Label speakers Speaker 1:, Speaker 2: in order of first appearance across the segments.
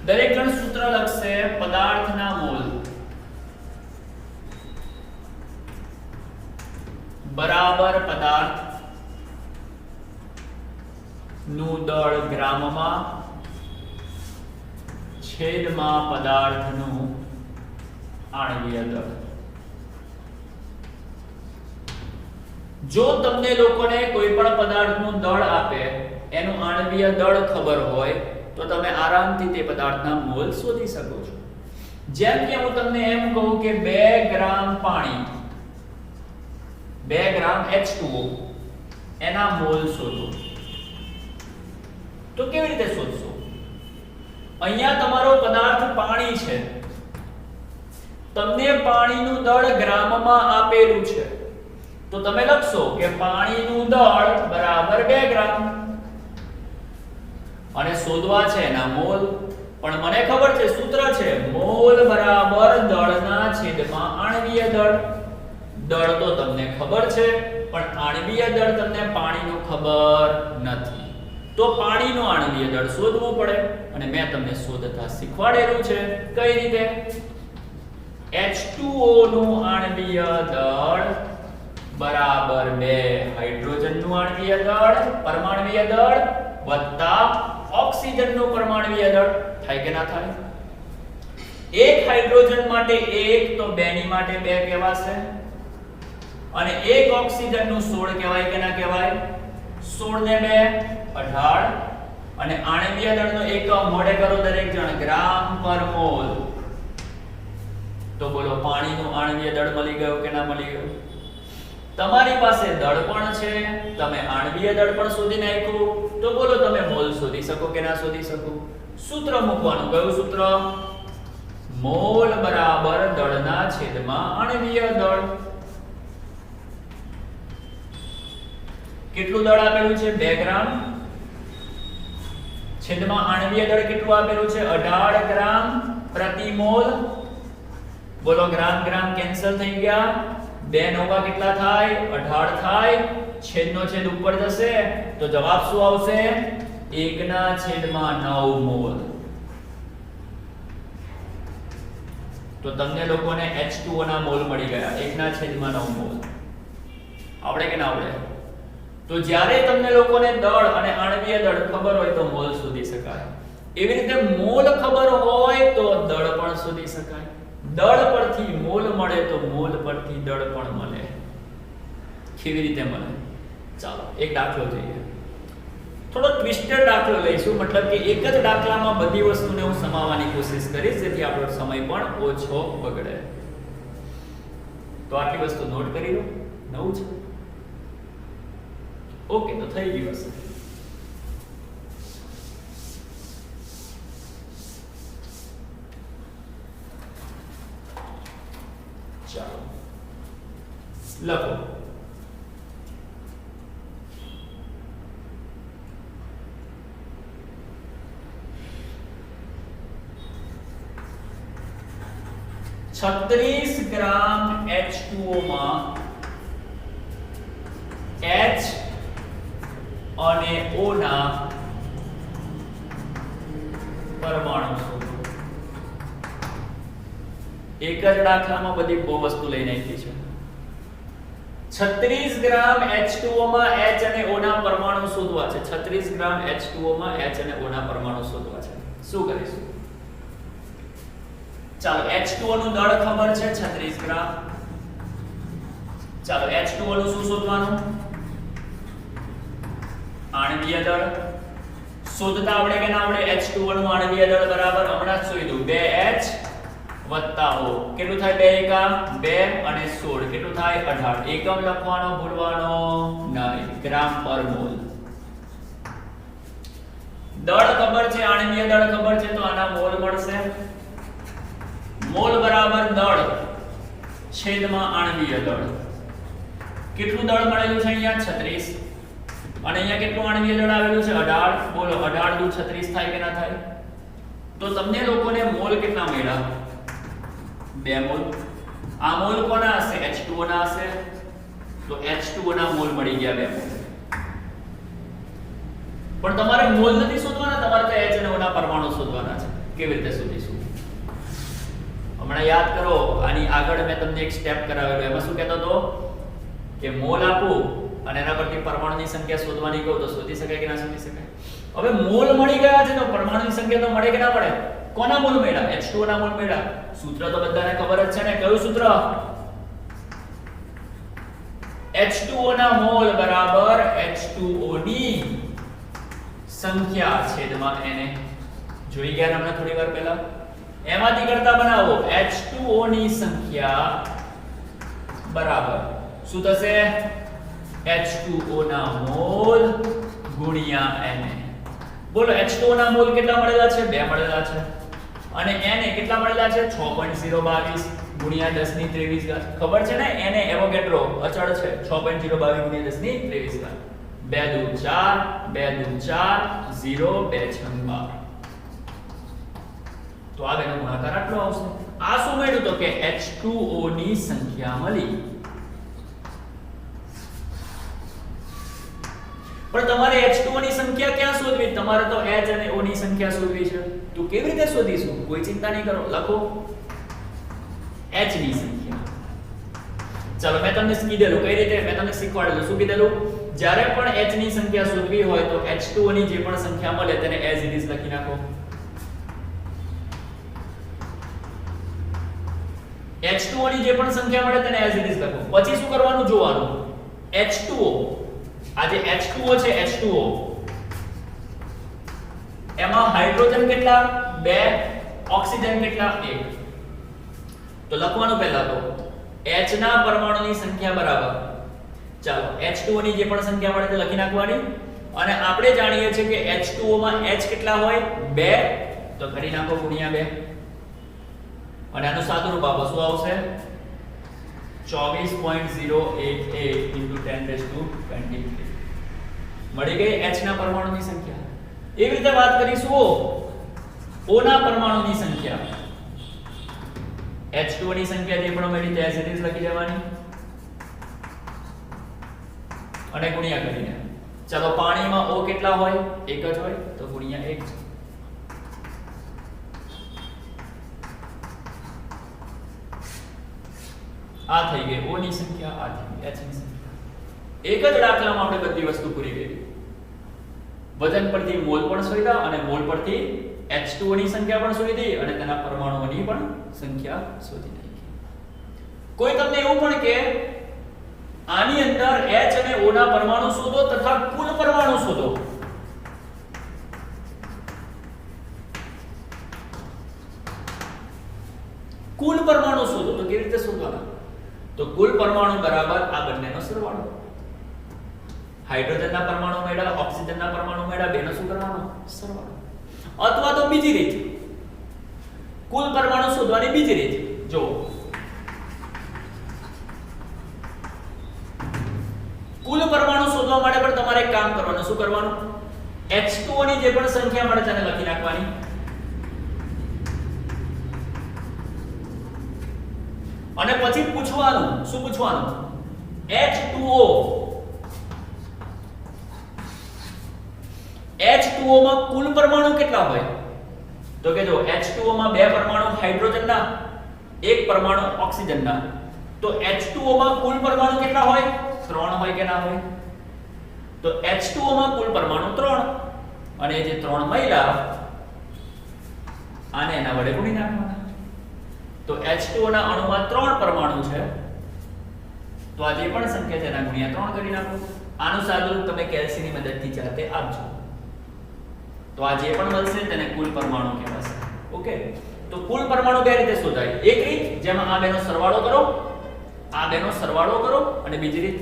Speaker 1: દરેક જણ સૂત્ર લખશે પદાર્થના મોલ બરાબર પદાર્થ નું દળ ગ્રામમાં છેદમાં પદાર્થનું આણ્વીય દળ. જો તમને લોકોને કોઈ પણ પદાર્થનું દળ આપે એનું આણ્વીય દળ ખબર હોય તો તમે આરામથી તે પદાર્થના મોલ શોધી શકો છો. જેમ કે હું તમને એમ કહું કે 2 ગ્રામ પાણી 2 ગ્રામ H2O એના મોલ શોધો તો કેવી રીતે શોધશો? અહીંયા તમારો પદાર્થ પાણી છે, તમને પાણીનું દળ ગ્રામમાં આપેલું છે તો તમે લખશો કે પાણીનું દળ બરાબર 2 ગ્રામ અને શોધવા છે એના મોલ. પણ મને ખબર છે સૂત્ર છે મોલ બરાબર દળના છેદમાં આણ્વીય દળ. દળ તો તમને ખબર છે પણ આણ્વીય દળ તમને પાણીનું ખબર નથી, તો પાણીનો આણ્વીય દળ શોધવું પડે અને મેં તમને શોધતા શીખવાડેલું છે. કઈ રીતે? H2O નું આણ્વીય દળ બરાબર 2 હાઇડ્રોજનનું આણ્વીય દળ પરમાણ્વીય દળ વત્તા ઓક્સિજનનું પરમાણ્વીય દળ. થાય કે ના થાય? એક હાઇડ્રોજન માટે 1 તો 2 ની માટે 2 કહેવાશે અને એક ઓક્સિજનનું 16 કહેવાય કે ના કહેવાય? 16 ને 2 18 અને આણ્વીય દળનો એકમ મોઢે કરો દરેક જણ ગ્રામ પર મોલ. તો બોલો પાણીનું આણ્વીય દળ મળી ગયું કે ના મળી ગયું? તમારી પાસે દળ પણ છે, તમે આણ્વીય દળ પણ શોધી નાખ્યું, તો બોલો તમે મોલ શોધી શકો કે ના શોધી શકો? સૂત્ર મૂકવાનું. કયું સૂત્ર? મોલ બરાબર દળના છેદમાં આણ્વીય દળ. કેટલું દળ આપેલું છે? 2 ગ્રામ છેદમાં આણ્વીય દળ કેટલું આપેલું છે? 18 ગ્રામ પ્રતિ મોલ. બોલો ગ્રામ ગ્રામ કેન્સલ થઈ ગયા, 2 નવા કેટલા થાય? 18 થાય. છેદનો છેદ ઉપર જશે તો જવાબ શું આવશે? 1/9 મોલ. તો તમને લોકોને H2O ના મોલ મળી ગયા 1/9 મોલ. આવડે કે ના આવડે? તો જ્યારે તમને લોકોને દળ અને આણ્વીય દળ ખબર હોય તો મોલ શોધી શકાય. એવી રીતે મોલ ખબર હોય તો દળ પણ શોધી શકાય. દળ પરથી મોલ મળે તો મોલ પરથી દળ પણ મળે. કેવી રીતે મળે? ચાલો એક દાખલો જોઈએ. થોડો ટ્વિસ્ટેડ દાખલો લઈશું, મતલબ કે એક જ દાખલામાં બધી વસ્તુને હું સમાવવાની કોશિશ કરીશ જેથી આપણો સમય પણ ઓછો બગડે. તો આટલી વસ્તુ નોટ કરી લો. નવું છે? ઓકે, તો થઈ ગયું હશે. ચાલો લખો. છત્રીસ ગ્રામ H2O માં H અને O ના પરમાણુ શોધો. એક જ દાખલામાં બધી બહુ વસ્તુ લઈને આવી છે. 36 ગ્રામ H2O માં H અને O ના પરમાણુ શોધવા છે. 36 ગ્રામ H2O માં H અને O ના પરમાણુ શોધવા છે. શું કરીશું? ચાલો H2O નું દળ ખબર છે 36 ગ્રામ. ચાલો H2O નું શું શોધવાનું? આણ્વીય દળ. શોધતા આવડે કે ના આવડે? H2O નું આણ્વીય દળ બરાબર હમણાં જ શોધ્યું 2H વત્તા O. કેટલું થાય? 2 એકા 2 અને 16 કેટલું થાય? 18. એકમ લખવાનો ભૂલવાનો નહીં, ગ્રામ પર મોલ. દળ ખબર છે, આણ્વીય દળ ખબર છે, તો આના મોલ મળશે. મોલ બરાબર દળ છેદમાં આણ્વીય દળ. કેટલું દળ મળેલું છે અહીંયા? 36 અને અહીંયા કેટલું આણ્વીય દળ આવેલું છે? 18. બોલો 18 દુ 36 થાય કે ના થાય? તો તમને લોકોને મોલ કેટલા મળ્યા? 2 મોલ. આ મોલ કોના હશે? H2O ના હશે. તો H2O ના મોલ મળી ગયા 2 મોલ. પણ તમારે મોલ નથી શોધવાના, તમારે તો H અને O ના પરમાણુ શોધવાના છે. કેવી રીતે શોધીશું? હમણાં યાદ કરો, આની આગળ મેં તમને એક સ્ટેપ કરાવેલું. એમાં શું કહેતો હતો કે મોલ આપું અને એના પરથી પરમાણુની સંખ્યા શોધવાની કહું તો શોધી શકાય કે ના શોધી શકાય? હવે મોલ મળી ગયા છે તો પરમાણુની સંખ્યા તો મળે કે ના મળે? કોના મોલ મળ્યા? H2O ના મોલ મળ્યા. સૂત્ર તો બધાને ખબર જ છે ને. કયું સૂત્ર? H2O ના મોલ બરાબર H2O ની સંખ્યા છેદમાં Na. જોઈ ગયા હમણાં થોડી વાર પહેલા. એમાંથી કરતા બનાવો. H2O ની સંખ્યા બરાબર શું થશે? H2O ના મોલ ગુણ્યા Na. બોલો H2O ના મોલ કેટલા મળેલા છે? 2 મળેલા છે. અને Na કેટલા મળેલા છે? 6.022 ગુણ્યા 10 ની 23 ઘાત. ખબર છે ને? Na એવોગેડ્રો અચળ છે. 6.022 ગુણ્યા 10 ની 23 ઘાત. 2 દુ 4 2 દુ 4 0 2 6 12. તો આ બેનો ગુણાકાર આટલો આવશે. આ શું મળ્યું? તો કે H2O ની સંખ્યા મળી. પણ તમારે H2O ની સંખ્યા ક્યાં શોધવી? તમારે તો H અને O ની સંખ્યા શોધવી છે. તો કેવી રીતે શોધીશું? કોઈ ચિંતા નહીં કરો. લખો H ની સંખ્યા. ચાલો મેં તમને કીધેલું કઈ રીતે, મેં તમને શીખવાડેલું. શું કીધેલું? જ્યારે પણ H ની સંખ્યા શોધવી હોય તો H2O ની જે પણ સંખ્યા મળે તેને as it is લખી નાખો. H2O ની જે પણ સંખ્યા મળે તેને as it is લખો. પછી શું કરવાનું જોવાનું? H2O આ જે H2O છે, H2O એમાં હાઇડ્રોજન કેટલા? 2. ઓક્સિજન કેટલા? 1. તો લખવાનું પહેલા તો H ના પરમાણુની સંખ્યા બરાબર, ચાલો H2O ની જે પણ સંખ્યા મળે તે લખી નાખવાની. અને આપણે જાણીએ છીએ કે H2O માં H કેટલા હોય? 2. તો કરી નાખો ગુણ્યા 2. અને આનું સાદુરૂપ આપો. શું આવશે? 24.088 * 1023 મળી ગઈ H ના પરમાણુની સંખ્યા. એવી રીતે વાત કરીશું O ના પરમાણુની સંખ્યા. H2O ની સંખ્યા જે પણ મળી તે as it is લખી દેવાની અને ગુણ્યા કરીને. ચાલો પાણીમાં O કેટલા હોય? 1 જ હોય તો ગુણ્યા 1. આ થઈ ગઈ O ની સંખ્યા, આ થઈ ગઈ H ની સંખ્યા. એક જ દાખલામાં આપણે બધી વસ્તુ પૂરી કરી. વજન પરથી મોલ પણ શોધ્યા અને મોલ પરથી H2O ની સંખ્યા પણ શોધી અને તેના પરમાણુઓની પણ સંખ્યા શોધી નાખી. કોઈ તમને એવું પણ કે આની અંદર H અને O ના પરમાણુ શોધો તથા કુલ પરમાણુ શોધો. કુલ પરમાણુ શોધો તો કેવી રીતે શોધવાના? તો કુલ પરમાણુ બરાબર આ બંનેનો સરવાળો. હાઇડ્રોજનના પરમાણુ મળ્યા, ઓક્સિજનના પરમાણુ મળ્યા, બેનો શું કરવાનો? સરવાળો. અથવા તો બીજી રીત, કુલ પરમાણુ શોધવાની બીજી રીત જો. કુલ પરમાણુ શોધવા માટે પણ તમારે એક કામ કરવાનું. શું કરવાનું? H2O ની જે પણ સંખ્યા મળે તેને લખી નાખવાની. અને પછી પૂછવાનું. શું પૂછવાનું? H2O માં કુલ પરમાણુ કેટલા હોય? તો કે જો H2O માં 2 પરમાણુ હાઇડ્રોજનના, 1 પરમાણુ ઓક્સિજનના. તો H2O માં કુલ પરમાણુ કેટલા હોય? 3 હોય કે ના હોય? તો H2O માં કુલ પરમાણુ 3 અને જે 3 મળ્યા આને એના વડે ગુણી નાખવાના. તો H2O ના અણુમાં 3 પરમાણુ છે તો આ જે પણ સંખ્યા છે એના ગુણ્યા 3 કરી નાખો. આનું સાદુરૂપ તમે કેલ્સીની મદદથી જાતે આપજો. તો આ જે પણ મળશે તેને કુલ પરમાણુ કહેવાશે. ઓકે, તો કુલ પરમાણુ બે રીતે શોધાય. એક રીત જેમાં આ બેનો સરવાળો કરો, આ બેનો સરવાળો કરો, અને બીજી રીત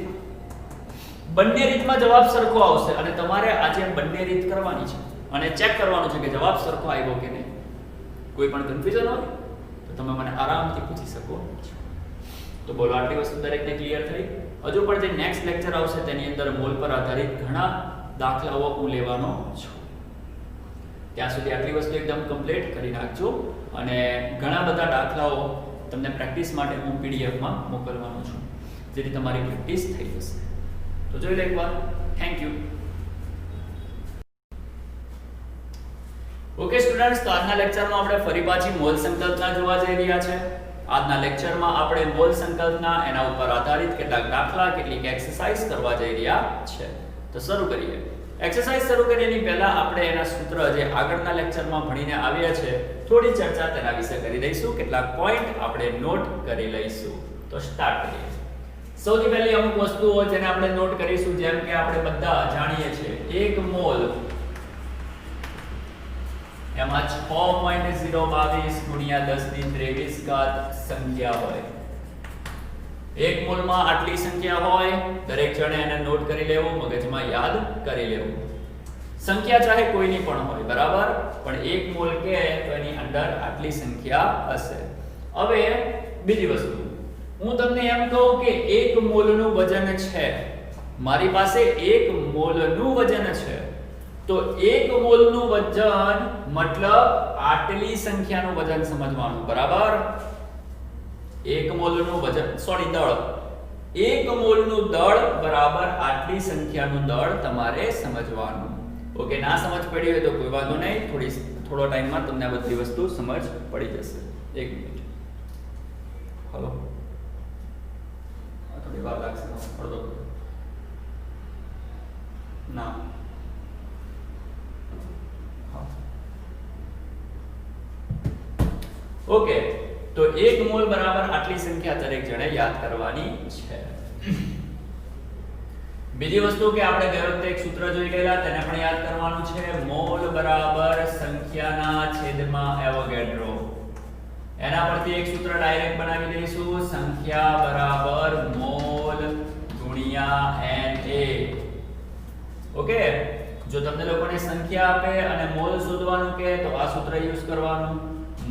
Speaker 1: બંને રીતમાં જવાબ સરખો આવશે અને તમારે આજે બંને રીત કરવાની છે અને ચેક કરવાનું છે કે જવાબ સરખો આવ્યો કે નહીં. કોઈ પણ કન્ફ્યુઝન હોય તો તમે મને આરામથી પૂછી શકો છો. તો બોલો આટલી વસ્તુ દરેકને ક્લિયર થઈ? હજુ પણ જે નેક્સ્ટ લેક્ચર આવશે તેની અંદર મોલ પર આધારિત ઘણા દાખલાઓ હું લેવાનો છું. ત્યાં સુધી આટલી વસ્તુ એકદમ કમ્પ્લીટ કરી નાખજો અને ઘણા બધા દાખલાઓ તમને પ્રેક્ટિસ માટે હું PDF માં મોકલવાનો છું જેથી તમારી પ્રેક્ટિસ થઈ જશે. તો જોઈ લો એકવાર. Thank you. ઓકે સ્ટુડન્ટ્સ, તો આજના લેક્ચરમાં આપણે ફરી પાછી મોલ સંકલ્પના જોવા જઈ રહ્યા છે. આજના લેક્ચરમાં આપણે મોલ સંકલ્પના એના ઉપર આધારિત કેટલાક દાખલા, કેટલીક એક્સરસાઇઝ કરવા જઈ રહ્યા છે. તો શરૂ કરીએ. એક્સરસાઇઝ શરૂ કરીએની પહેલા આપણે એના સૂત્ર જે આગળના લેક્ચરમાં ભણીને આવ્યા છે થોડી ચર્ચા તેના વિશે કરી દઈશું. કેટલાક પોઈન્ટ આપણે નોટ કરી લઈશું. તો સ્ટાર્ટ કરીએ. સૌથી પહેલી અમુક વસ્તુઓ જેને આપણે નોટ કરીશું, જેમ કે આપણે બધા જાણીએ છીએ 1 મોલ એમાં 6.022 ગુણ્યા 10 ની 23 ઘાત સંખ્યા હોય. 1 મોલમાં આટલી સંખ્યા હોય, દરેક જણે એને નોટ કરી લેવું, મગજમાં યાદ કરી લેવું. સંખ્યા ચાહે કોઈની પણ હોય, બરાબર, પણ 1 મોલ કે તો એની અંદર આટલી સંખ્યા હશે. હવે બીજી વસ્તુ, હું તમને એમ કહું કે 1 મોલનું વજન છે, મારી પાસે 1 મોલનું વજન છે, તો 1 મોલનું વજન મતલબ આટલી સંખ્યાનું વજન સમજવાનું, બરાબર. 1 મોલનું વજન, સોરી, દળ. 1 મોલનું દળ બરાબર આટલી સંખ્યાનું દળ તમારે સમજવાનું. ઓકે, ના સમજ પડી હોય તો કોઈ વાંધો નહીં, થોડો ટાઈમમાં તમને આ બધી વસ્તુ સમજ પડી જશે. 1 મિનિટ. હલો, થોડી વાર લાગશે, અડધો ના. ઓકે, તો 1 મોલ બરાબર આટલી સંખ્યા દરેક જણે યાદ કરવાની છે. બીજી વસ્તુ કે આપણે ગયા વખતે એક સૂત્ર જોઈ ગયેલા, તેને પણ યાદ કરવાનું છે. મોલ બરાબર સંખ્યાના છેદમાં એવોગેડ્રો. એના પરથી એક સૂત્ર ડાયરેક્ટ બનાવી દઈશું. સંખ્યા બરાબર મોલ ગુણ્યા Na. ઓકે, જો તમને લોકોને સંખ્યા આપે અને મોલ શોધવાનું કહે તો આ સૂત્ર યુઝ કરવાનું.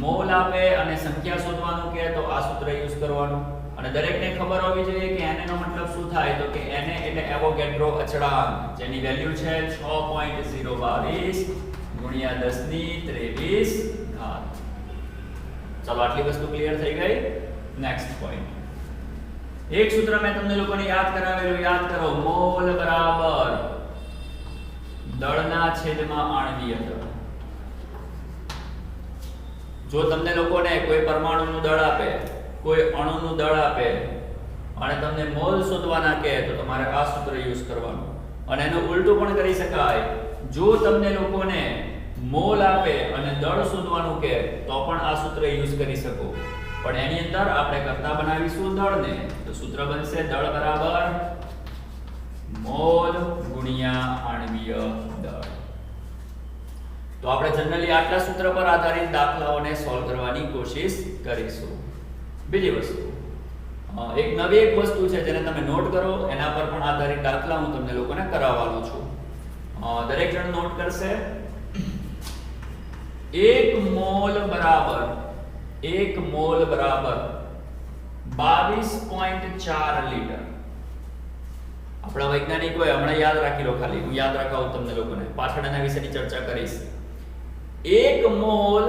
Speaker 1: મોલ આપે અને સંખ્યા શોધવાનું કહે તો આ સૂત્ર યુઝ કરવાનું. અને દરેકને ખબર હોવી જોઈએ કે Na નો મતલબ શું થાય, તો કે Na એટલે એવોગેડ્રો અચળાંક, જેની વેલ્યુ છે 6.022 ગુણ્યા 10 ની 23 ઘાત. ચલો, આટલી વસ્તુ ક્લિયર થઈ ગઈ. નેક્સ્ટ પોઈન્ટ, એક સૂત્ર મેં તમને લોકોને યાદ કરાવેલું, યાદ કરો. મોલ બરાબર દળના છેદમાં આણ્વીય દળ. જો તમને લોકોને કોઈ પરમાણુનું દળ આપે, કોઈ અણુનું દળ આપે અને તમને મોલ શોધવાના કહે તો તમારે આ સૂત્ર યુઝ કરવાનું. અને એનું ઉલટું પણ કરી શકાય. જો તમને લોકોને મોલ આપે અને દળ શોધવાનું કહે તો પણ આ સૂત્ર યુઝ કરી શકો. પણ એની અંદર આપણે કરતા બનાવીશું દળને. તો સૂત્ર બનશે દળ બરાબર મોલ ગુણ્યા આણ્વીય દળ. તો આપણે જનરલી આટલા સૂત્ર પર આધારિત દાખલાઓને સોલ્વ કરવાની કોશિશ કરીશું. બીજી વસ્તુ, એક નવી વસ્તુ છે જેને તમે નોટ કરો, એના પર પણ આધારિત દાખલા હું તમને લોકોને કરાવવાનો છું. દરેક જણ નોટ કરશે. 1 મોલ બરાબર 22.4 લીટર. આપણા વૈજ્ઞાનિકોએ હમણાં યાદ રાખી લો, ખાલી હું યાદ રાખાવું તમને લોકોને, પાછળ એના વિશેની ચર્ચા કરીશ. 1 મોલ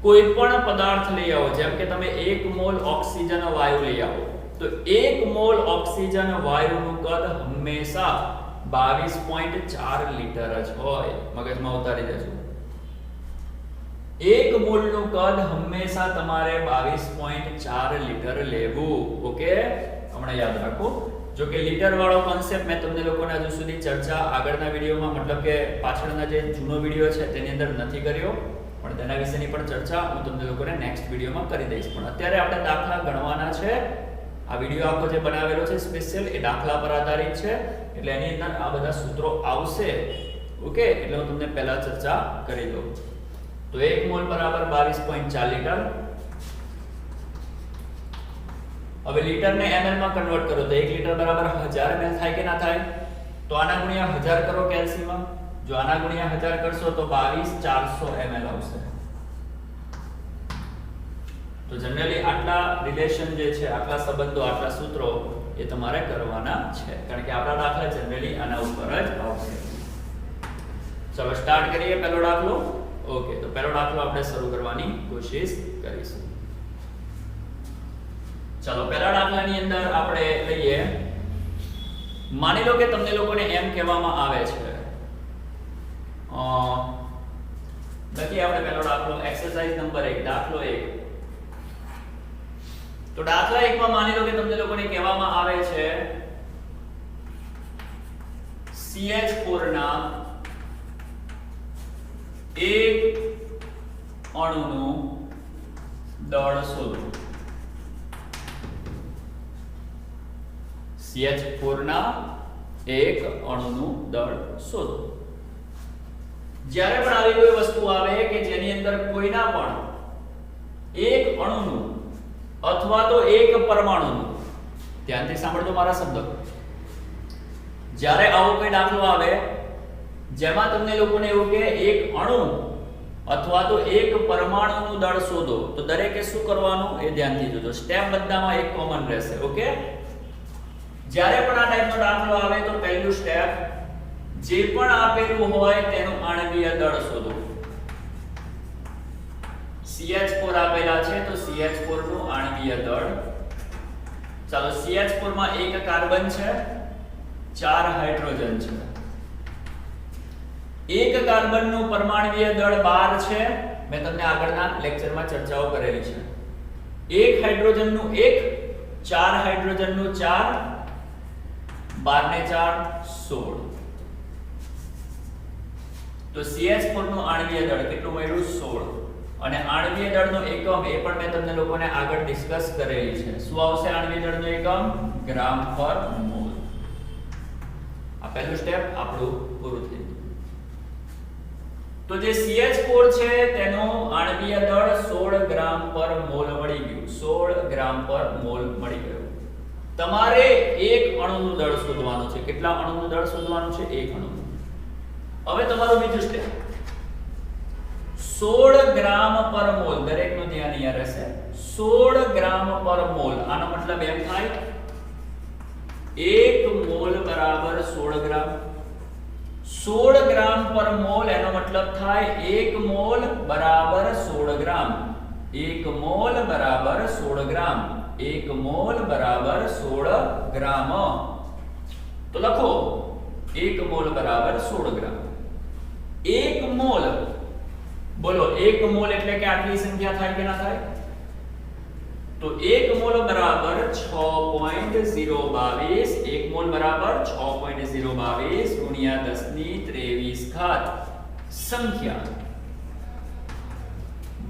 Speaker 1: કોઈ પણ પદાર્થ લઈ આવો, જેમ કે તમે 1 મોલ ઓક્સિજન વાયુ લઈ આવો, તો 1 મોલ ઓક્સિજન વાયુનું કદ હંમેશા 22.4 લીટર જ હોય. મગજમાં ઉતારી દેજો. 1 મોલનું કદ હંમેશા તમારે 22.4 લીટર લેવું. ઓકે, હમણાં યાદ રાખો. જો કે લીટર વાળો કોન્સેપ્ટ મેં તમને લોકોને હજુ સુધી ચર્ચા આગળના વિડીયોમાં, મતલબ કે પાછળના જે જૂનો વિડીયો છે તેની અંદર નથી કર્યો, પણ તેના વિશેની પણ ચર્ચા હું તમને લોકોને નેક્સ્ટ વિડીયોમાં કરી દઈશ. પણ અત્યારે આપણે દાખલા ગણવાના છે. આ વિડીયો આખો જે બનાવેલો છે સ્પેશિયલ એ દાખલા પર આધારિત છે, એટલે એની અંદર આ બધા સૂત્રો આવશે. ઓકે, એટલે હું તમને પહેલા ચર્ચા કરી દઉં. તો 1 મોલ બરાબર 22.4 લીટર. હવે લીટરને ml માં કન્વર્ટ કરો તો 1 લીટર બરાબર 1000 ml થાય કે ના થાય? તો આના ગુણ્યા 1000 કરો કેલ્સીમાં. જો આના ગુણ્યા 1000 કરશો તો 22400 ml આવશે. તો જનરલી આટલા રિલેશન જે છે, આટલા સંબંધો, આટલા સૂત્રો એ તમારે કરવાના છે, કારણ કે આપણા દાખલા જનરલી આના ઉપર જ આવશે. ચલો સ્ટાર્ટ કરીએ પહેલો દાખલો. ઓકે, તો પહેલો દાખલો આપણે શરૂ કરવાની કોશિશ કરીશું. ચલો, પહેલા દાખલાની અંદર આપણે લઈએ. માની લો કે તમને લોકોને એમ કહેવામાં આવે છે एक्सरसाइज नंबर 1 દાખલો 1. તો દાખલા 1 માં માની લો કે તમને લોકોને કહેવામાં આવે છે CH4 ના એક અણુનું દળ શોધો. CH4 ના એક અણુનું દળ શોધો. જ્યારે પણ આવી કોઈ વસ્તુ આવે કે જેની અંદર કોઈના પણ એક અણુનું અથવા તો એક પરમાણુનું, ધ્યાનથી સાંભળજો મારા શબ્દો, જ્યારે આવો કોઈ દાખલો આવે જેમાં તમને લોકોને એવું કે એક અણુ અથવા તો એક પરમાણુનું દળ શોધો, તો દરેકે શું કરવાનું એ ધ્યાનથી જોજો. સ્ટેપ બધામાં એક કોમન રહેશે. ઓકે, જ્યારે પણ આ ટાઈપનો દાખલો આવે તો પહેલું સ્ટેપ, જે પણ આપેલું હોય તેનું આણ્વીય દળ શોધો. CH4 આપેલા છે તો CH4 નું આણ્વીય દળ. ચાલો, CH4 માં એક કાર્બન છે, 4 હાઇડ્રોજન છે. એક કાર્બનનું પરમાણ્વીય દળ 12 છે. મેં તમને આગળના લેક્ચરમાં ચર્ચાઓ કરેલી છે. એક હાઇડ્રોજનનું 1, 4 હાઇડ્રોજનનું 4, 12 ને 4 16. તો CH4 નું આણ્વીય દળ કેટલું મળ્યું? 16. અને આણ્વીય દળનો એકમ એ પણ મેં તમને લોકોને આગળ ડિસ્કસ કરેલી છે. શું આવશે આણ્વીય દળનો એકમ? ગ્રામ પર મોલ. આ પહેલું સ્ટેપ આપણું પૂરું થઈ ગયું. તો જે CH4 છે તેનું આણ્વીય દળ 16 ગ્રામ પર મોલ મળી ગયું. 16 ગ્રામ પર મોલ મળી ગયું. તમારે એક અણુનું દળ શોધવાનું છે. કેટલા અણુનું દળ શોધવાનું છે? એક અણુનું. હવે તમારું બીજું સ્ટેપ, 16 ગ્રામ પર મોલ. દરેકનું ધ્યાન અહીંયા રહેશે. 16 ગ્રામ પર મોલ, આનો મતલબ એમ થાય 1 મોલ બરાબર 16 ગ્રામ. 16 ગ્રામ પર મોલ એનો મતલબ થાય 1 મોલ બરાબર 16 ગ્રામ. 1 મોલ બરાબર 16 ગ્રામ. 1 મોલ બરાબર 16 ગ્રામ. તો લખો 1 મોલ બરાબર 16 ગ્રામ. 1 મોલ, બોલો 1 મોલ એટલે કે આટલી સંખ્યા થાય કે ના થાય? તો 1 મોલ બરાબર 6.022. 1 મોલ બરાબર 6.022 ગુણ્યા 10 ની 23 ઘાત સંખ્યા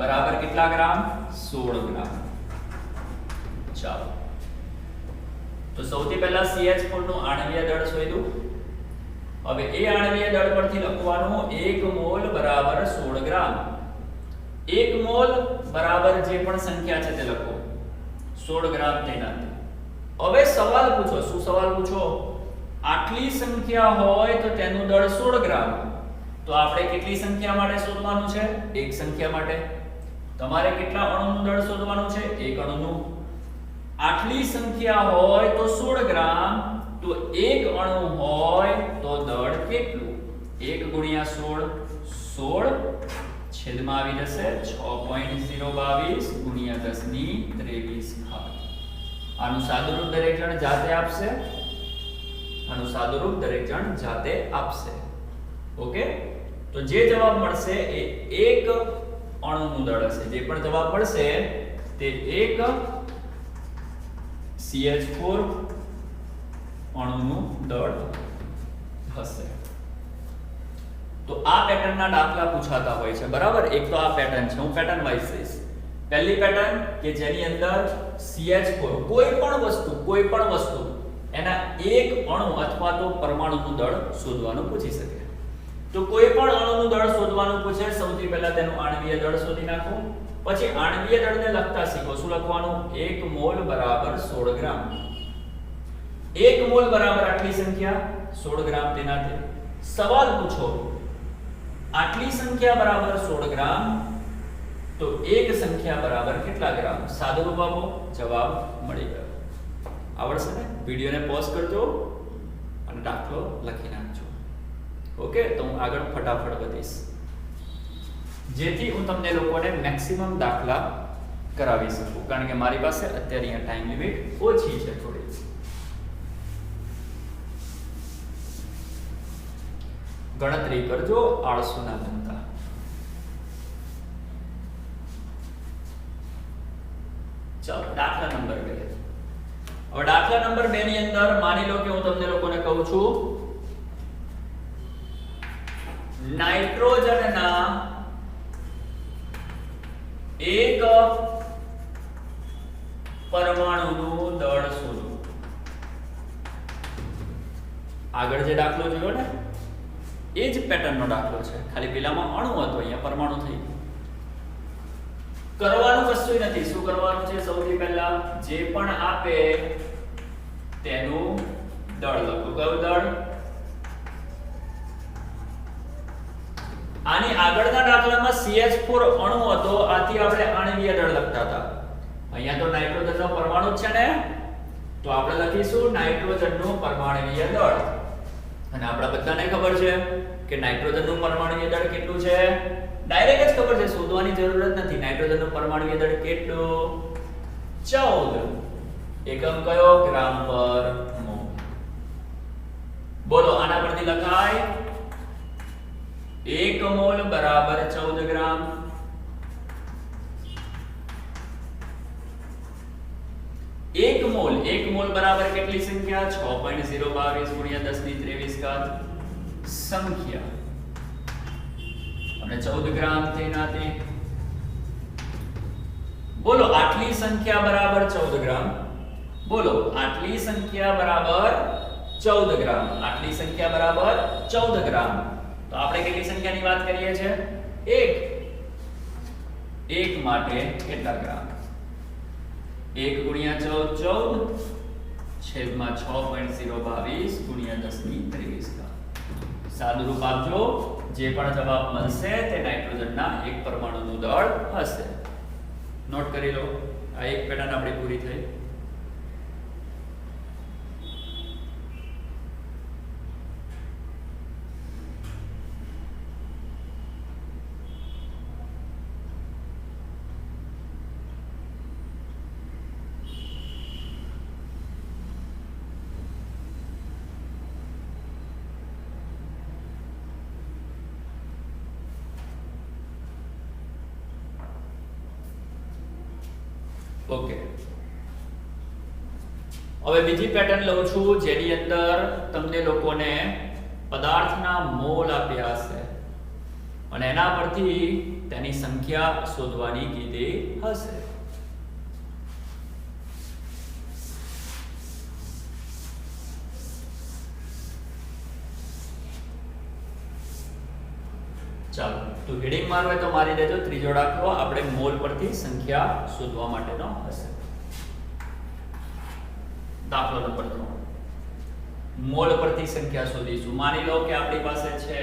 Speaker 1: બરાબર કેટલા ગ્રામ? 16 ગ્રામ. ચાલો, તો સૌથી પહેલા CH4 નું આણ્વીય દળ શોધ્યું. હવે એ આણ્વીય દળ પરથી લખવાનું 1 મોલ બરાબર 16 ગ્રામ. 1 મોલ બરાબર જે પણ સંખ્યા છે તે લખો, 16 ગ્રામ તેનાથી. હવે સવાલ પૂછો. શું સવાલ પૂછો? આટલી સંખ્યા હોય તો તેનું દળ 16 ગ્રામ. તો આપણે કેટલી સંખ્યા માટે શોધવાનું છે? એક સંખ્યા માટે. તમારે કેટલા અણુનું દળ શોધવાનું છે? એક અણુનું. આટલી સંખ્યા હોય તો 16 ગ્રામ, તો એક અણુ હોય તો દળ કેટલું? 1 ગુણ્યા 16, 16 છેદમાં આવી જશે 6.022 ગુણ્યા 10 ની 23 ઘાત. આનું સાદુરૂપ દરેક જણ જાતે આપશે. આનું સાદુરૂપ દરેક જણ જાતે આપશે. ઓકે, તો જે જવાબ મળશે એ એક અણુનું દળ હશે. જે પણ જવાબ મળશે તે એક CH4 અણુનું દળ હશે. તો આ પેટર્નના દાખલા પૂછાતા હોય છે, બરાબર? એક તો આ પેટર્ન છે, હું પેટર્ન વાઇઝ કહીશ. પહેલી પેટર્ન કે જેની અંદર CH4 કોઈ પણ વસ્તુ એના એક અણુ અથવા તો પરમાણુનું દળ શોધવાનું પૂછી શકે. તો કોઈ પણ અણુનું દળ શોધવાનું પૂછે, સૌથી પહેલા તેનું આણ્વીય દળ શોધી નાખો. પછી આણ્વીય દળને લખતા શીખો. શું લખવાનું? 1 મોલ બરાબર 16 ગ્રામ. 1 મોલ બરાબર આટલી સંખ્યા 16 ગ્રામ તેનાથી. સવાલ પૂછો, આટલી સંખ્યા બરાબર 16 ગ્રામ, તો એક સંખ્યા બરાબર કેટલા ગ્રામ? સાદુરૂપ આપો, જવાબ મળી ગયો. આવડશે ને? વિડિયોને પોઝ કરજો અને દાખલો લખી નાખજો. ઓકે, તો હું આગળ ફટાફટ વધીશ, જેથી હું તમને લોકોને મેક્સિમમ દાખલા કરાવી શકું, કારણ કે મારી પાસે અત્યારે અહીંયા ટાઈમ લિમિટ ઓછી છે થોડી. ગણતરી કરજો, આળસુ ના બનતા. ચાલો દાખલા નંબર 2. હવે દાખલા નંબર 2 ની અંદર માની લો કે હું તમને લોકોને કહું છું નાઇટ્રોજનના એક પરમાણુનું દળ શોધો. આગળ જે દાખલો જોયો ને એ જ પેટર્નનો દાખલો છે, ખાલી પેલામાં અણુ હતો, અહીંયા પરમાણુ થઈ ગયું. કરવાનું કશું નથી. શું કરવાનું છે? સૌથી પહેલા જે પણ આપે તેનું દળ લખો. કયું દળ? આની આગળના દાખલામાં CH4 અણુ હતો, આથી આપણે આણ્વીય દળ લખતા હતા. અહીંયા તો નાઇટ્રોજનનો પરમાણુ જ છે ને, તો આપણે લખીશું નાઇટ્રોજનનું પરમાણુય દળ. અને આપણા બધાને ખબર છે કે નાઇટ્રોજનનું પરમાણુય દળ કેટલું છે? ડાયરેક્ટ જ ખબર છે, શોધવાની જરૂર જ નથી. નાઇટ્રોજનનું પરમાણુય દળ કેટલું? 14. એકમ કયો? ગ્રામ પર મોલ. બોલો આના પરથી લખાય 1 મોલ બરાબર 14 ગ્રામ. 1 મોલ બરાબર કેટલી સંખ્યા? 6.022 ગુણ્યા 10 ની 23 ઘાત સંખ્યા. અને 14 ગ્રામ તેનાથી બોલો આટલી સંખ્યા બરાબર 14 ગ્રામ. બોલો આટલી સંખ્યા બરાબર 14 ગ્રામ. આટલી સંખ્યા બરાબર 14 ગ્રામ. તો આપણે કેટલી સંખ્યાની વાત કરીએ છીએ? 1 માટે કેટલા ગ્રામ? 1 ગુણ્યા 14 છેદમાં 6.022 ગુણ્યા 10 ની 23 ઘાત. સાદું રૂપ આપજો. જે પણ જવાબ મળશે તે નાઇટ્રોજનના એક પરમાણુનું દળ હશે. નોટ કરી લો. આ એક પેટર્ન આપણી પૂરી થઈ. ઓકે, હવે બીજી પેટર્ન લઉં છું જેની અંદર તમને લોકોને પદાર્થના મોલ આપ્યા હશે અને એના પરથી તેની સંખ્યા શોધવાની કીધી હશે. ચાલો તો હેડિંગ મારવું હોય તો મારી દેજો. ત્રીજો દાખલો આપણે મોલ પરથી સંખ્યા શોધવા માટેનો હશે. દાખલો નંબર 3. મોલ પરથી સંખ્યા શોધીશું. માની લો કે આપણી પાસે છે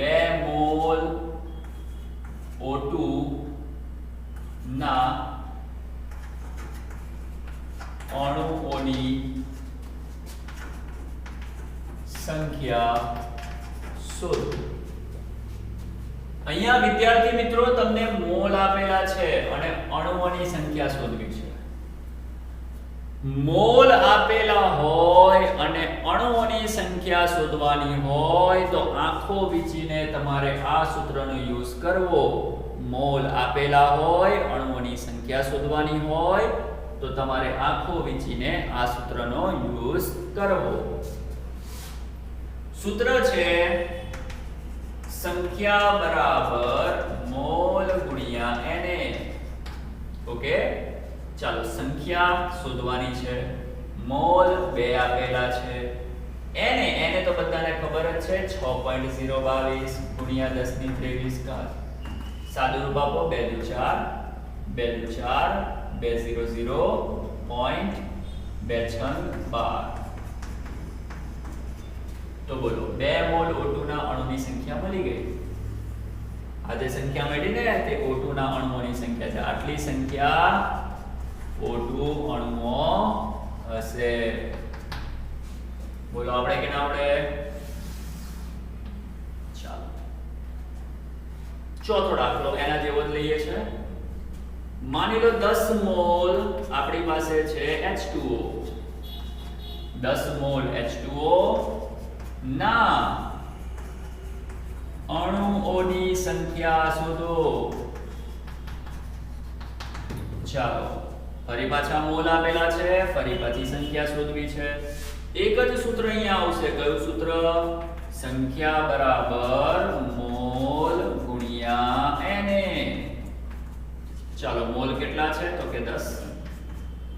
Speaker 1: 2 મોલ O2 ના અણુઓની સંખ્યા શોધો. અહીંયા વિદ્યાર્થી મિત્રો તમને મોલ આપેલા છે અને અણુઓની સંખ્યા શોધવી છે. મોલ આપેલા હોય અને અણુઓની સંખ્યા શોધવાની હોય તો આંખો વીંચીને તમારે આ સૂત્રનો યુઝ કરવો. મોલ આપેલા હોય, અણુઓની સંખ્યા શોધવાની હોય તો તમારે આંખો વીંચીને આ સૂત્રનો યુઝ કરવો. સૂત્ર છે સંખ્યા બરાબર મોલ ગુણ્યા Na. ઓકે, ચાલો સંખ્યા શોધવાની છે. મોલ 2 આપેલા છે. Na તો બધાને ખબર જ છે 6.022 ગુણ્યા 10 ની 23 ઘાત. સાદું રૂપ આપો 2 દુ 4 2 દુ 4 2 0 0 પોઈન્ટ 2 6 12. તો બોલો 2 મોલ O2 ના અણુની સંખ્યા મળી ગઈ. આ જે સંખ્યા મળી ને તે O2 ના અણુઓની સંખ્યા છે. આટલી સંખ્યા O2 અણુઓ હશે. બોલો આપણે કે ના આપણે? ચાલો ચોથો દાખલો એના જેવો જ લઈએ છે. માની લો 10 મોલ આપણી પાસે છે H2O. 10 મોલ H2O ના અણુઓની સંખ્યા શોધો. ચાલો ફરી પાછા મોલ આપેલા છે, ફરી પાછી સંખ્યા શોધવી છે. એક જ સૂત્ર અહીંયા આવશે. કયું સૂત્ર? સંખ્યા બરાબર મોલ ગુણ્યા Na. ચાલો મોલ કેટલા છે? તો કે 10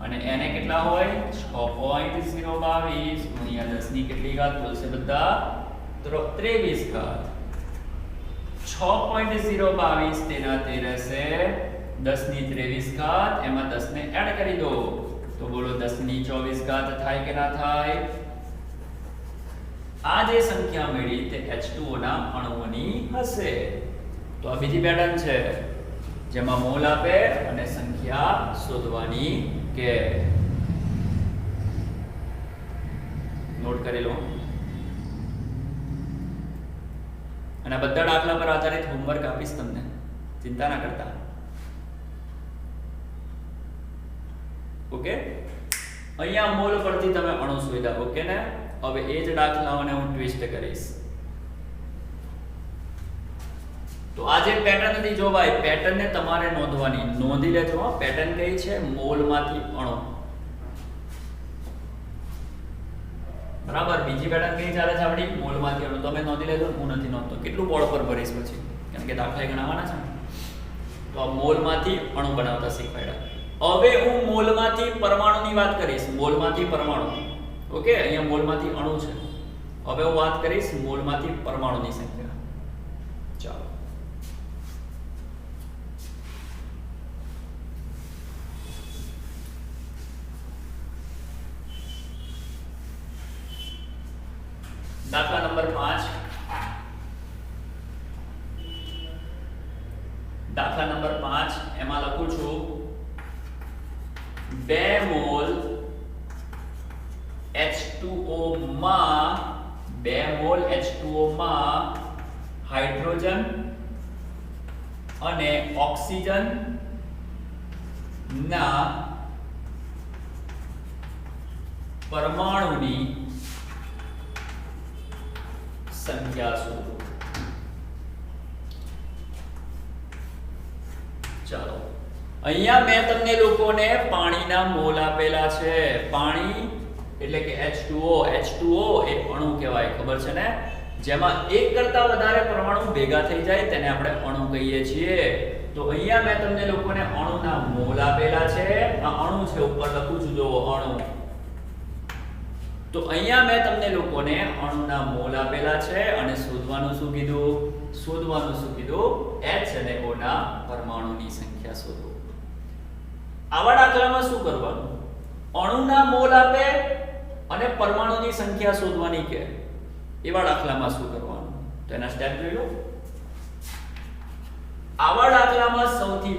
Speaker 1: અને Na કેટલા હોય? 6.022 ગુણ્યા 10 ની કેટલી ઘાત બોલશે બધા? 23 ઘાત. 6.022 તેના તે રહેશે 10 ની 23 ઘાત. એમાં 10 ને એડ કરી દો તો બોલો 10 ની 24 ઘાત થાય કે ના થાય? આ જે સંખ્યા મળી તે H2O ના અણુઓની હશે. તો આ બીજી પેટર્ન છે જેમાં મોલ આપે અને સંખ્યા શોધવાની કે. નોટ કરી લો. અને આ બધા દાખલા પર આધારિત હોમવર્ક આપીશ તમને, ચિંતા ના કરતા. ઓકે, અહીંયા મોલ પરથી તમે અણુ શોધ્યા. ઓકે ને? હવે એ જ દાખલાઓને હું ટ્વિસ્ટ કરીશ. તો આ જે પેટર્ન હતી જો ભાઈ, પેટર્નને તમારે નોંધવાની. નોંધી લેજો. પેટર્ન કઈ છે? મોલમાંથી અણુ. બરાબર. બીજી પેટર્ન કઈ ચાલે છે આપણી? મોલમાંથી અણુ. તમે નોંધી લેજો, હું નથી નોંધતો. કેટલું બોર્ડ પર ભરીશ પછી, કારણ કે દાખલા ગણવાના છે. તો આ મોલમાંથી અણુ બનાવતા શીખવાડ્યા. હવે હું મોલમાંથી પરમાણુની વાત કરીશ. મોલમાંથી પરમાણુ. ઓકે, અહીંયા મોલમાંથી અણુ છે. હવે હું વાત કરીશ મોલમાંથી પરમાણુની સંખ્યા. ચાલો દાખલા નંબર 5. દાખલા નંબર 5 એમાં લખું છું 2 મોલ H2O માં 2 મોલ H2O માં હાઇડ્રોજન અને ઓક્સિજન ના પરમાણુની સંખ્યા શોધો. ચાલો અહીંયા મેં તમને લોકોને પાણીના મોલ આપેલા છે. પાણી એટલે કે H2O. H2O એ અણુ કહેવાય, ખબર છે ને? જેમાં એક કરતા વધારે પરમાણુ ભેગા થઈ જાય તેને આપણે અણુ કહીએ છીએ. તો અહીંયા મેં તમને લોકોને અણુના મોલ આપેલા છે. આ અણુ છે, ઉપર લખું છું જો અણુ. તો અહીંયા મેં તમને લોકોને અણુના મોલ આપેલા છે અને શોધવાનું શું કીધું? શોધવાનું શું કીધું? H અને O ના પરમાણુની સંખ્યા શોધો. આવા દાખલામાં શું કરવાનું? અણુના મોલ આપે અને પરમાણુની સંખ્યા શોધવાની કે. એવા દાખલામાં શું કરવાનું? તો એના સ્ટેપ જોઈ લો. આવા દાખલામાં સૌથી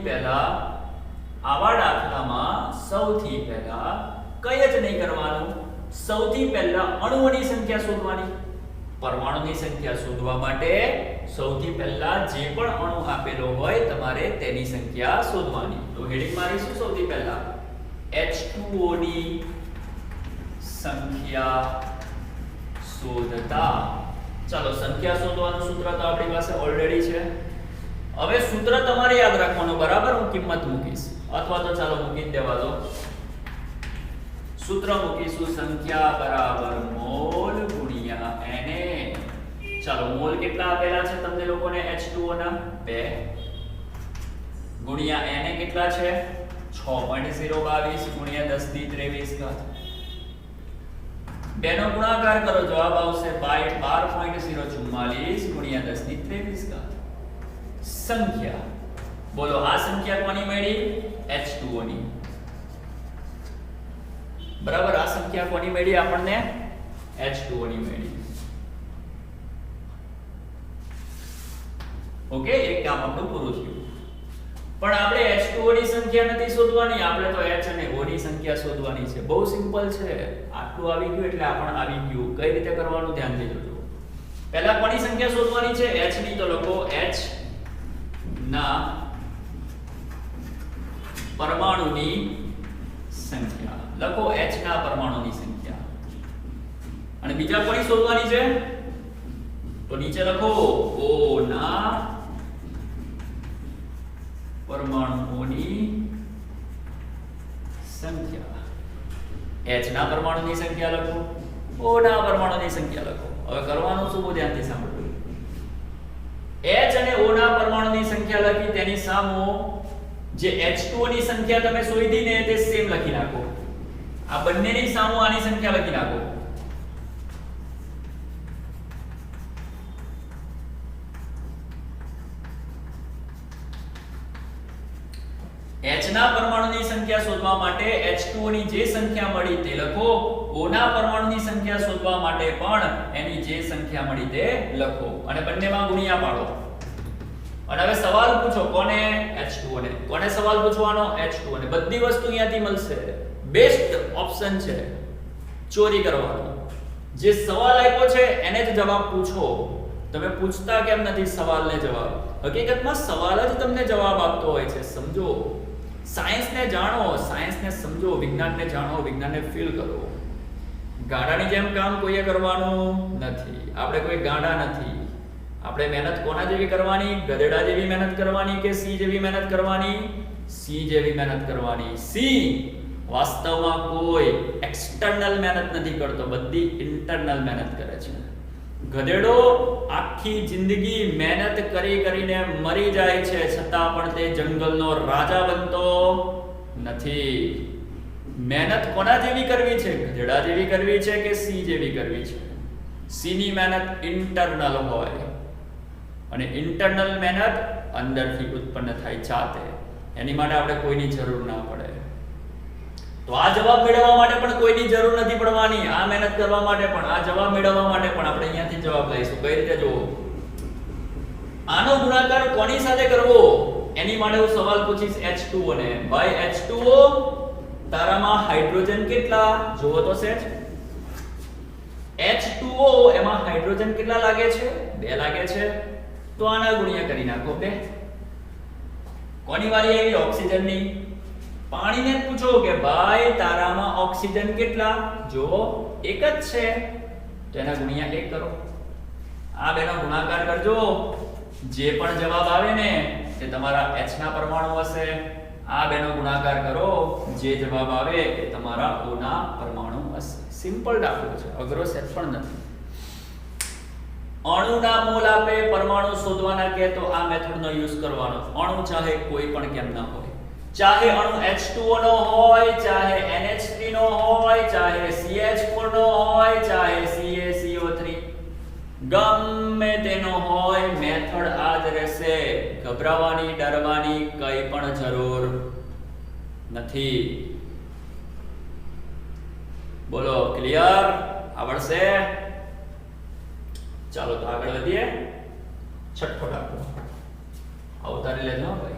Speaker 1: પહેલા કઈ જ નહીં કરવાનું. સૌથી પહેલા અણુઓની સંખ્યા શોધવાની. પરમાણુની સંખ્યા શોધવા માટે સૌથી પહેલા જે પણ અણુ આપેલો હોય તમારે તેની સંખ્યા શોધવાની. તો હેડિંગ મારીશું સૌથી પહેલા H2O ની સંખ્યા શોધતા. ચાલો સંખ્યા શોધવાનું સૂત્ર તો આપણી પાસે ઓલરેડી છે. હવે સૂત્ર તમારે યાદ રાખવાનું, બરાબર? હું કિંમત મૂકીશ અથવા તો ચાલો મૂકી દેવા દો. સૂત્ર મૂકીશું સંખ્યા બરાબર મોલ ગુણ્યા Na. ચાલો મોલ કેટલા આપેલા છે તમને લોકોને H2O ના? 2 ગુણ્યા Na કેટલા છે? 6.022 ગુણ્યા 10 ની 23 ઘાત. બેનો ગુણાકાર કરો, જવાબ આવશે 12.044 ગુણ્યા 10 ની 23 ઘાત. સંખ્યા બોલો, આ સંખ્યા કોની મળી? H2O ની. બરાબર. આ સંખ્યા કોની મળી આપણને? H2O ની મળી. ઓકે, એક કામ આપણું પૂરું થયું. પણ આપણે H2O ની સંખ્યા નથી શોધવાની, આપણે તો H અને O ની સંખ્યા શોધવાની છે. બહુ સિમ્પલ છે. આટલું આવી ગયું એટલે આપણને આવી ગયું. કઈ રીતે કરવાનું ધ્યાન દેજો. પહેલા કોની સંખ્યા શોધવાની છે? H ની. તો લખો H ના પરમાણુની સંખ્યા. લખો H ના પરમાણુની સંખ્યા. અને બીજા કોની શોધવાની છે? તો નીચે લખો O ના પરમાણુઓની સંખ્યા, H ના પરમાણુની સંખ્યા લખો, O ના પરમાણુની સંખ્યા લખો. હવે કરવાનું શું? બહુ ધ્યાનથી સાંભળો. H અને O ના પરમાણુની સંખ્યા લખી તેની સામો જે H2O ની સંખ્યા તમે શોધી ને તે સેમ લખી નાખો. આ બંનેની સામો આની સંખ્યા લખી નાખો. H ના પરમાણુની સંખ્યા શોધવા માટે H2O ની જે સંખ્યા મળી તે લખો. O ના પરમાણુની સંખ્યા શોધવા માટે પણ એની જે સંખ્યા મળી તે લખો અને બંનેમાં ગુણ્યા પાડો. અને હવે સવાલ પૂછો કોને? H2O ને. કોને સવાલ પૂછવાનો? H2O ને. બધી વસ્તુ અહીંયાથી મળશે. બેસ્ટ ઓપ્શન છે ચોરી કરવાનો. જે સવાલ આપ્યો છે એને જ જવાબ પૂછો. તમે પૂછતા કેમ નથી સવાલને જવાબ? હકીકતમાં સવાલ જ તમને જવાબ આપતો હોય છે. સમજો, સાયન્સને જાણો, સાયન્સને સમજો, વિજ્ઞાનને જાણો, વિજ્ઞાનને ફીલ કરો. ગાડાની જેમ કામ કોઈએ કરવાનું નથી. આપણે કોઈ ગાડા નથી. આપણે મહેનત કોના જેવી કરવાની? ગધેડા જેવી મહેનત કરવાની કે સિંહ જેવી મહેનત કરવાની? સિંહ જેવી મહેનત કરવાની. સિંહ વાસ્તવમાં કોઈ એક્સટર્નલ મહેનત નથી કરતો, બધી ઇન્ટરનલ મહેનત કરે છે. ગધેડો આખી જિંદગી મહેનત કરીને મરી જાય છે, છતાં પણ તે જંગલનો રાજા બનતો નથી. મહેનત કોના જેવી કરવી છે? ગધેડા જેવી કરવી છે કે સિંહ જેવી કરવી છે? સિંહની મહેનત ઇન્ટરનલ હોય અને ઇન્ટરનલ મહેનત અંદરથી ઉત્પન્ન થાય જાતે. એની માટે આપણે કોઈની જરૂર ના પડે. તો આ જવાબ મેળવવા માટે પણ કોઈની જરૂર નથી પડવાની. આ મહેનત કરવા માટે પણ, આ જવાબ મેળવવા માટે પણ આપણે અહીંયાથી જવાબ લઈશું. કઈ રીતે જુઓ? આનો ગુણાકાર કોની સાથે કરવો એની માટે હું સવાલ પૂછીશ H2O ને. ભાઈ H2O, તારામાં હાઇડ્રોજન કેટલા? જુઓ તો સેજ. H2O એમાં હાઇડ્રોજન કેટલા લાગે છે? 2 લાગે છે. તો આના ગુણ્યા કરી નાખો 2. કોની વારી આવી? ઓક્સિજનની. પાણીને પૂછો કે ભાઈ તારામાં ઓક્સિજન કેટલા? જો એક જ છે તો એના ગુણ્યા 1 કરો. આ બેનો ગુણાકાર કરજો. જે પણ જવાબ આવે ને તે તમારા H ના પરમાણુ હશે. આ બેનો ગુણાકાર કરો. જે જવાબ આવે એ તમારા O ના પરમાણુ હશે. સિમ્પલ દાખલો છે, અઘરો સેટ પણ નથી. અણુના મોલ આપે, પરમાણુ શોધવાના કે તો આ મેથડનો યુઝ કરવાનો. અણુ ચાહે કોઈ પણ કેમ ના હોય, ચાહે અણુ H2O નો હોય, ચાહે NH3 નો હોય, ચાહે CH4 નો હોય, ચાહે CaCO3, ગમે તેનો હોય, મેથડ આ જ રહેશે. ગભરાવાની, ડરવાની કઈ પણ જરૂર નથી. બોલો, ક્લિયર? આવડશે? ચાલો તો આગળ વધીએ. છઠ્ઠો દાખલો અવતારી લેજો ભાઈ.